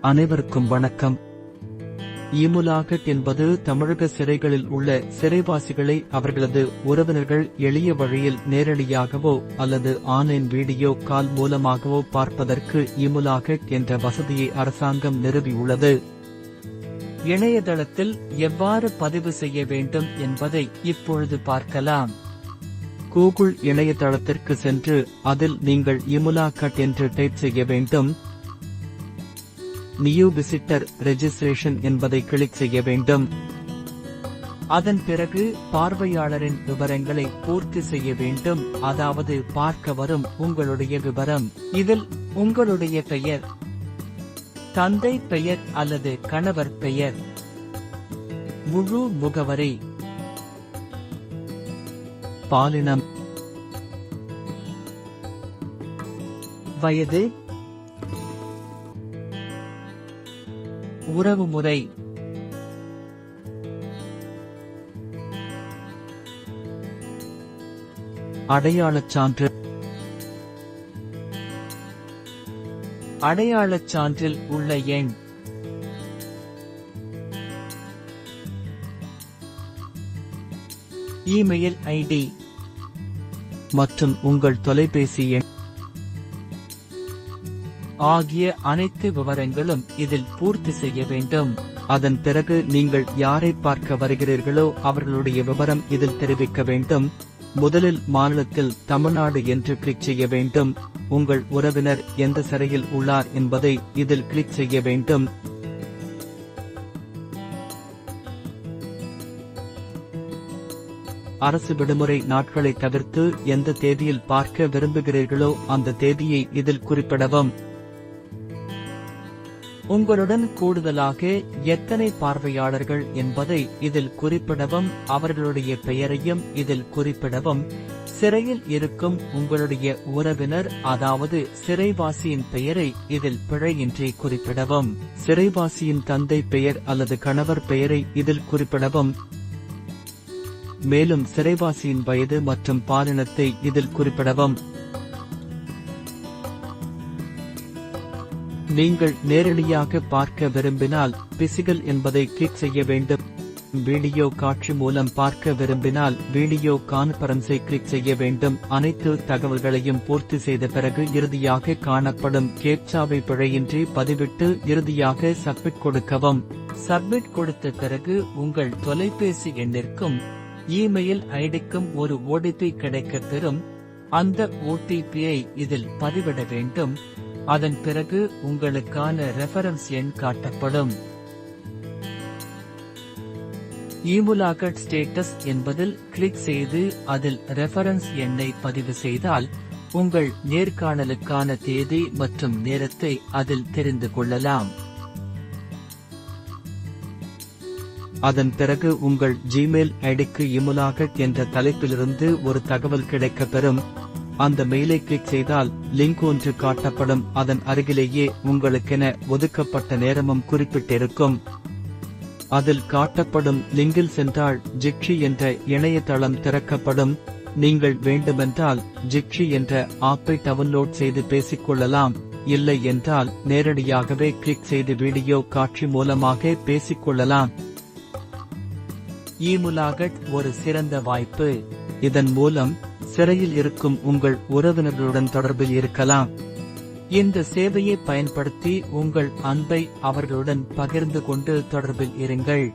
அனைவருக்கும் வணக்கம். ஈமுலாகட் என்பது தமிழக சிறைகளில் உள்ள சிறைவாசிகளை அவர்களது உறவினர்கள் எளிய வழியில் நேரடியாகவோ அல்லது ஆன்லைன் வீடியோ கால் மூலமாகவோ பார்ப்பதற்கு ஈமுலாகட் என்ற வசதியை அரசாங்கம் நிறுவியுள்ளது. இணையதளத்தில் எவ்வாறு பதிவு செய்ய வேண்டும் என்பதை இப்பொழுது பார்க்கலாம். கூகுள் இணையதளத்திற்கு சென்று அதில் நீங்கள் ஈமுலாகட் என்று டைப் செய்ய வேண்டும். நியூ விசிட்டர் ரெஜிஸ்ட்ரேஷன் என்பதை கிளிக் செய்ய வேண்டும். அதன் பிறகு பார்வையாளரின் விவரங்களை பூர்த்தி செய்ய வேண்டும். அதாவது பார்க்க வரும் உங்களுடைய விவரம். இதில் உங்களுடைய பெயர், தந்தை பெயர் அல்லது கணவர் பெயர், முழு முகவரி, பாலினம், வயது, உறவுமுறை, அடையாளச் சான்று. அடையாளச் சான்றில் உள்ள எண், இமெயில் ஐடி மற்றும் உங்கள் தொலைபேசி எண் ஆகிய அனைத்து விவரங்களும் இதில் பூர்த்தி செய்ய வேண்டும். அதன் பிறகு நீங்கள் யாரை பார்க்க வருகிறீர்களோ அவர்களுடைய விவரம் இதில் தெரிவிக்க வேண்டும். முதலில் மாநிலத்தில் தமிழ்நாடு என்று கிளிக் செய்ய வேண்டும். உங்கள் உறவினர் எந்த சிறையில் உள்ளார் என்பதை இதில் கிளிக் செய்ய வேண்டும். அரசு விடுமுறை நாட்களை தவிர்த்து எந்த தேதியில் பார்க்க விரும்புகிறீர்களோ அந்த தேதியை இதில் குறிப்பிடவும். உங்களுடன் கூடுதலாக எத்தனை பார்வையாளர்கள் என்பதை இதில் குறிப்பிடவும். அவர்களுடைய பெயரையும் இதில் குறிப்பிடவும். சிறையில் இருக்கும் உங்களுடைய உறவினர் அதாவது சிறைவாசியின் பெயரை இதில் பிழையின்றி குறிப்பிடவும். சிறைவாசியின் தந்தை பெயர் அல்லது கணவர் பெயரை இதில் குறிப்பிடவும். மேலும் சிறைவாசியின் வயது மற்றும் பாலினத்தை இதில் குறிப்பிடவும். நீங்கள் நேரடியாக பார்க்க விரும்பினால் பிசிகல் என்பதை கிளிக் செய்ய வேண்டும். வீடியோ காட்சி மூலம் பார்க்க விரும்பினால் வீடியோ கான்பரன்ஸை கிளிக் செய்ய வேண்டும். அனைத்து தகவல்களையும் பூர்த்தி செய்த பிறகு இறுதியாக காணப்படும் கேப்சாவை பிழையின்றி பதிவிட்டு இறுதியாக சப்மிட் கொடுக்கவும். சப்மிட் கொடுத்த பிறகு உங்கள் தொலைபேசி எண்ணிற்கும் இமெயில் ஐடிக்கும் ஒரு ஓடிபி கிடைக்கப் பெறும். அந்த ஓடிபியை இதில் பதிவிட வேண்டும். அதன் பிறகு உங்களுக்கான ரெஃபரன்ஸ் எண் காட்டப்படும். ஈமுலாகட் ஸ்டேட்டஸ் என்பதில் கிளிக் செய்து அதில் ரெஃபரன்ஸ் எண்ணை பதிவு செய்தால் உங்கள் நேர்காணலுக்கான தேதி மற்றும் நேரத்தை அதில் தெரிந்து கொள்ளலாம். அதன் பிறகு உங்கள் ஜிமெயில் ஐடிக்கு ஈமுலாகட் என்ற தலைப்பிலிருந்து ஒரு தகவல் கிடைக்கப் பெறும். அந்த மெயிலை கிளிக் செய்தால் லிங்க் ஒன்று காட்டப்படும். அதன் அருகிலேயே உங்களுக்கென ஒதுக்கப்பட்ட நேரமும் குறிப்பிட்டிருக்கும். அதில் காட்டப்படும் லிங்கில் சென்றால் ஜிக்ஷி என்ற இணையதளம் திறக்கப்படும். நீங்கள் வேண்டுமென்றால் ஜிக்ஷி என்ற ஆப்பை டவுன்லோட் செய்து பேசிக்கொள்ளலாம். இல்லை என்றால் நேரடியாகவே கிளிக் செய்து வீடியோ காட்சி மூலமாக பேசிக்கொள்ளலாம். ஈமுலாகட் ஒரு சிறந்த வாய்ப்பு. இதன் மூலம் சிறையில் இருக்கும் உங்கள் உறவினர்களுடன் தொடர்பில் இருக்கலாம். இந்த சேவையை பயன்படுத்தி உங்கள் அன்பை அவர்களுடன் பகிர்ந்து கொண்டு தொடர்பில் இருங்கள்.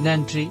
நன்றி.